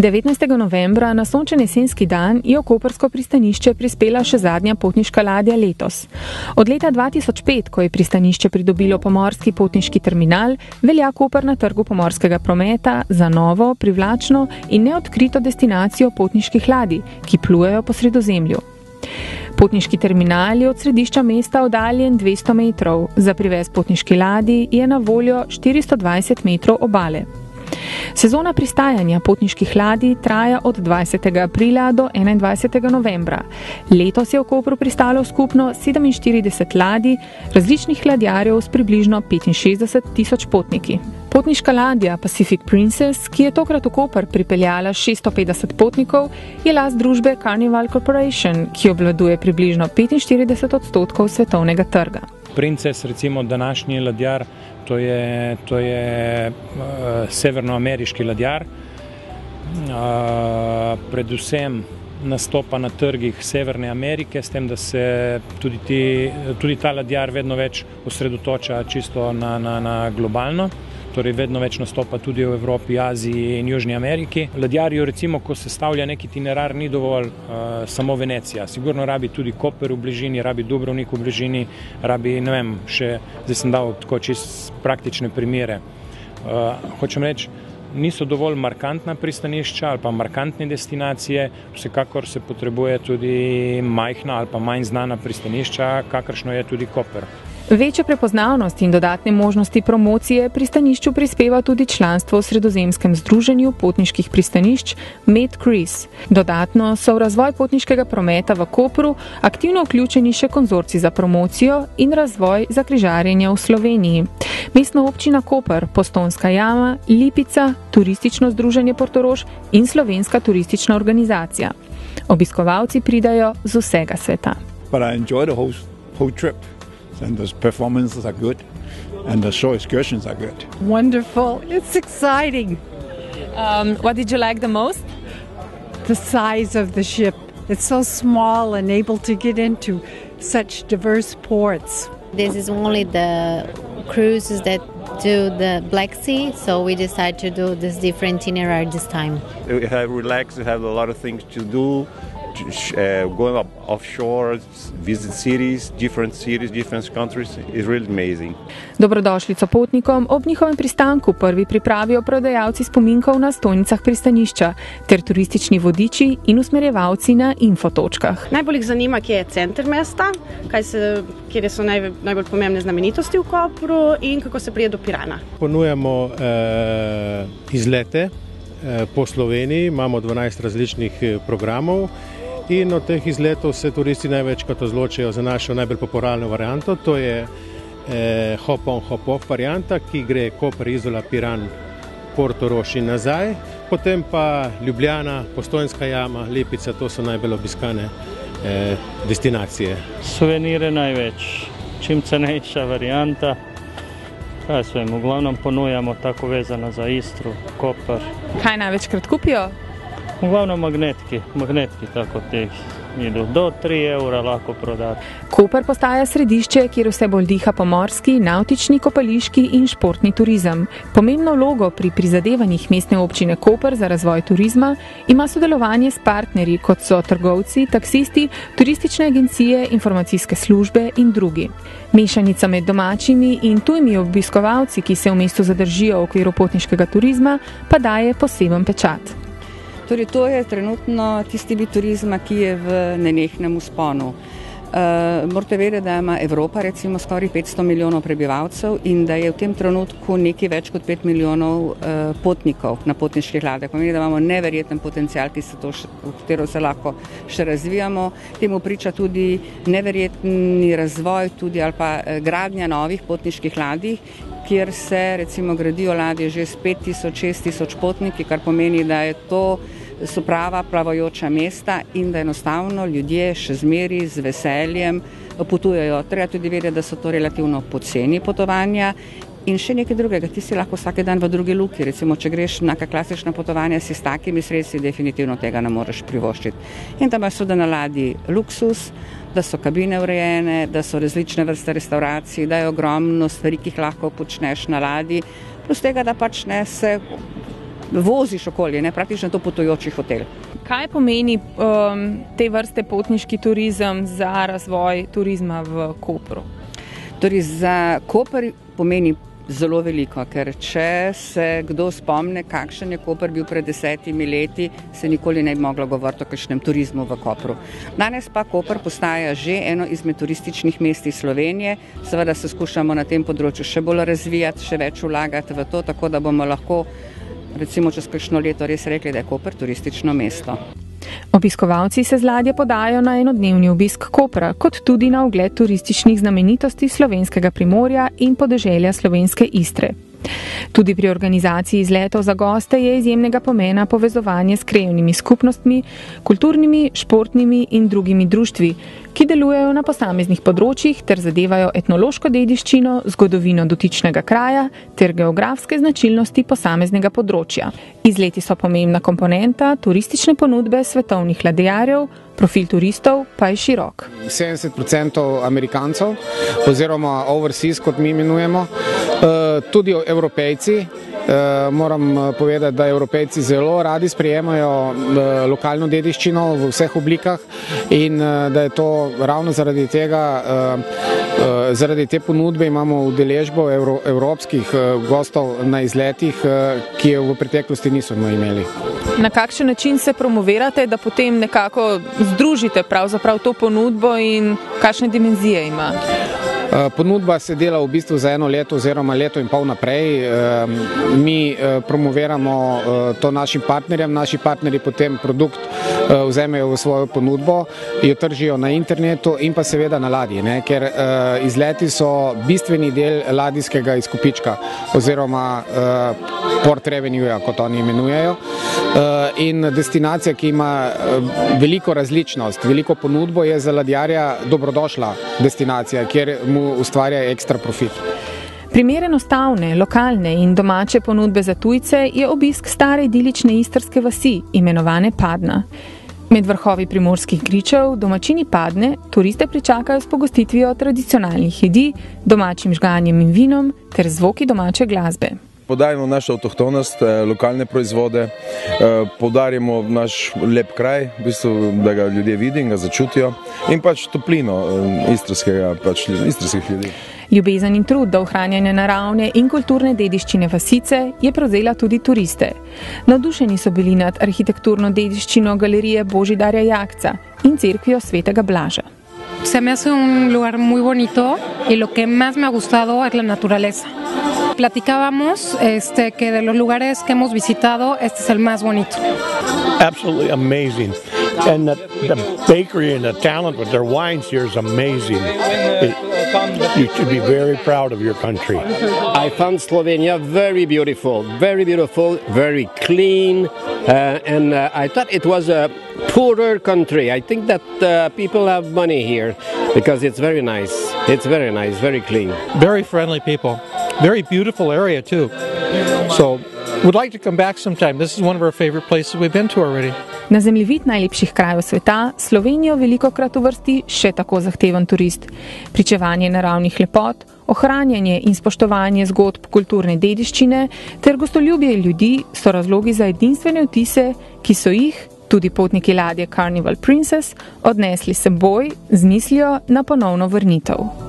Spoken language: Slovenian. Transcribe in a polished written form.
19. novembra na sončen jesenski dan je v koprsko pristanišče prispela še zadnja potniška ladja letos. Od leta 2005, ko je pristanišče pridobilo pomorski potniški terminal, velja Koper na trgu pomorskega prometa za novo, privlačno in neodkrito destinacijo potniških ladij, ki plujejo po Sredozemlju. Potniški terminal je od središča mesta oddaljen 200 metrov, za privez potniški ladji je na voljo 420 metrov obale. Sezona pristajanja potniških ladij traja od 20. aprila do 21. novembra. Letos je v Kopru pristalo skupno 47 ladij, različnih ladjarjev s približno 65.000 potniki. Potniška ladja Pacific Princess, ki je tokrat v Koper pripeljala 650 potnikov, je last družbe Carnival Corporation, ki obvladuje približno 45% svetovnega trga. Princess, recimo današnji ladjar, to je severnoameriški ladjar. Predvsem nastopa na trgih Severne Amerike, s tem, da se tudi ta ladjar vedno več osredotoča čisto na globalno. Torej vedno več nastopa tudi v Evropi, Aziji in Južni Ameriki. Ladjarju, recimo, ko se stavlja nek itinerar, ni dovolj samo Venecija. Sigurno rabi tudi Koper v bližini, rabi Dubrovnik v bližini, rabi, ne vem, zdaj sem dal tako čisto praktične primere. Hočem reči, niso dovolj markantna pristanišča ali pa markantne destinacije, vsekakor se potrebuje tudi majhna ali pa manj znana pristanišča, kakršno je tudi Koper. Večjo prepoznavnost in dodatne možnosti promocije pristanišču prispeva tudi članstvo v Sredozemskem združenju potniških pristanišč MedCruise. Dodatno so v razvoj potniškega prometa v Kopru aktivno vključeni še konzorcij za promocijo in razvoj za križarjenje v Sloveniji. Mestna občina Koper, Postojnska jama, Lipica, Turistično združenje Portorož in Slovenska turistična organizacija. Obiskovalci pridajo z vsega sveta. But I enjoy the whole trip. And the performances are good, and the shore excursions are good. Wonderful. It's exciting. What did you like the most? The size of the ship. It's so small and able to get into such diverse ports. This is only the cruises that do the Black Sea, so we decided to do this different itinerary this time. We have relaxed, we have a lot of things to do. Going up offshore, visit cities, different countries, is really amazing. Dobrodošlico potnikom ob njihovem pristanku prvi pripravijo prodajalci spominkov na stojnicah pristanišča ter turistični vodiči in usmerjevalci na infotočkah. Najbolj jih zanima, kje je center mesta, kjer so najbolj pomembne znamenitosti v Kopru in kako se pride do Pirana. Ponujamo izlete po Sloveniji, imamo 12 različnih programov. In od teh izletov se turisti največkrat odločijo za našo najbolj popularno varianto, to je hop-on, hop-off varianta, ki gre Koper, Izola, Piran, Portorož in nazaj. Potem pa Ljubljana, Postojnska jama, Lipica, to so najbolj obiskane destinacije. Suvenire največ, čim cenejša varianta. V glavnem ponujamo tako vezano za Istru, Koper. Kaj največkrat kupijo? V glavnem magnetki tako teh idu. Do 3 evra lahko prodati. Koper postaja središče, kjer vse bolj diha pomorski, navtični, kopališki in športni turizem. Pomembno vlogo pri prizadevanjih mestne občine Koper za razvoj turizma ima sodelovanje s partnerji, kot so trgovci, taksisti, turistične agencije, informacijske službe in drugi. Mešanica med domačimi in tujimi obiskovalci, ki se v mestu zadržijo v okviru potniškega turizma, pa daje poseben pečat. Torej, to je trenutno tisti vid turizma, ki je v nenehnem vzponu. Morate vedeti, da ima Evropa recimo skoraj 500 milijonov prebivalcev in da je v tem trenutku nekaj več kot 5 milijonov potnikov na potniških ladjah. Pomeni, da imamo neverjeten potencial, v katero se lahko še razvijamo. Temu priča tudi neverjetni razvoj tudi ali pa gradnja novih potniških ladij, kjer se recimo gradijo ladje že s 5000-6000 potniki, kar pomeni, da so prava plavajoča mesta in da enostavno ljudje še zmeri z veseljem potujejo. Treba tudi vedeti, da so to relativno poceni potovanja. In še nekaj drugega, ti si lahko vsak dan v drugi luki, recimo, če greš na klasična potovanja, si s takimi sredstvi definitivno tega ne moreš privoščiti. In tam imaš tudi na ladji luksus, da so kabine urejene, da so različne vrste restauracij, da je ogromno stvari, ki jih lahko počneš na ladji, plus tega, da pač ne se voziš okoli, ne, praktično to potujoči hotel. Kaj pomeni te vrste potniški turizem za razvoj turizma v Kopru? Torej, za Koper pomeni zelo veliko, ker če se kdo spomne, kakšen je Koper bil pred 10 leti, se nikoli ne bi moglo govoriti o kakšnem turizmu v Kopru. Danes pa Koper postaja že eno izmed turističnih mest iz Slovenije, seveda se skušamo na tem področju še bolj razvijati, še več vlagati v to, tako da bomo lahko recimo čez kakšno leto res rekli, da je Koper turistično mesto. Obiskovalci se z ladje podajo na enodnevni obisk Kopra, kot tudi na ogled turističnih znamenitosti slovenskega Primorja in podeželja slovenske Istre. Tudi pri organizaciji izletov za goste je izjemnega pomena povezovanje s krajevnimi skupnostmi, kulturnimi, športnimi in drugimi društvi, ki delujejo na posameznih področjih ter zadevajo etnološko dediščino, zgodovino dotičnega kraja ter geografske značilnosti posameznega področja. Izleti so pomembna komponenta turistične ponudbe svetovnih ladjarjev, profil turistov pa je širok. 70% Amerikancev oziroma overseas, kot mi imenujemo, tudi Evropejci. Moram povedati, da Evropejci zelo radi sprejemajo lokalno dediščino v vseh oblikah in da je to ravno zaradi tega, zaradi te ponudbe imamo udeležbo evropskih gostov na izletih, ki jo v preteklosti nismo imeli. Na kakšen način se promovirate, da potem nekako združite pravzaprav to ponudbo in kakšne dimenzije ima? Ponudba se dela v bistvu za eno leto oziroma leto in pol naprej. Mi promoviramo to našim partnerjem, naši partnerji potem produkt vzamejo v svojo ponudbo, jo tržijo na internetu in pa seveda na ladji, ne? Ker izleti so bistveni del ladijskega izkupička oziroma port revenueja, kot oni imenujejo. In destinacija, ki ima veliko različnost, veliko ponudbo, je za ladjarja dobrodošla destinacija, kjer mu ustvarja ekstra profit. Primer enostavne, lokalne in domače ponudbe za tujce je obisk stare idilične istrske vasi, imenovane Padna. Med vrhovi primorskih gričev domačini Padne turiste pričakajo s pogostitvijo tradicionalnih jedi, domačim žganjem in vinom ter zvoki domače glasbe. Podarimo našo avtohtonost, lokalne proizvode, podarimo naš lep kraj, v bistvu, da ga ljudje vidi in ga začutijo, in pač toplino istrskih ljudi. Ljubezen in trud do ohranjanja naravne in kulturne dediščine vasice je prevzela tudi turiste. Navdušeni so bili nad arhitekturno dediščino galerije Božidarja Jakca in cerkvijo Svetega Blaža. Se me hace un lugar muy bonito y lo que más me ha gustado es la naturaleza. Platicábamos que de los lugares que hemos visitado, este es el más bonito. Absolutely amazing. And the bakery and the talent with their wines here is amazing. You should be very proud of your country. I found Slovenia very beautiful, very clean, and I thought it was a poorer country. I think that people have money here because it's very nice. It's very nice, very clean. Very friendly people. Very beautiful area too. So, would like to come back sometime. This is one of our favorite places we've been to already. Na zemljevid najlepših krajev sveta Slovenijo velikokrat uvrsti še tako zahteven turist. Pričevanje naravnih lepot, ohranjanje in spoštovanje zgodb kulturne dediščine ter gostoljubje ljudi so razlogi za edinstvene vtise, ki so jih tudi potniki ladje Carnival Princess odnesli s seboj z mislijo na ponovno vrnitev.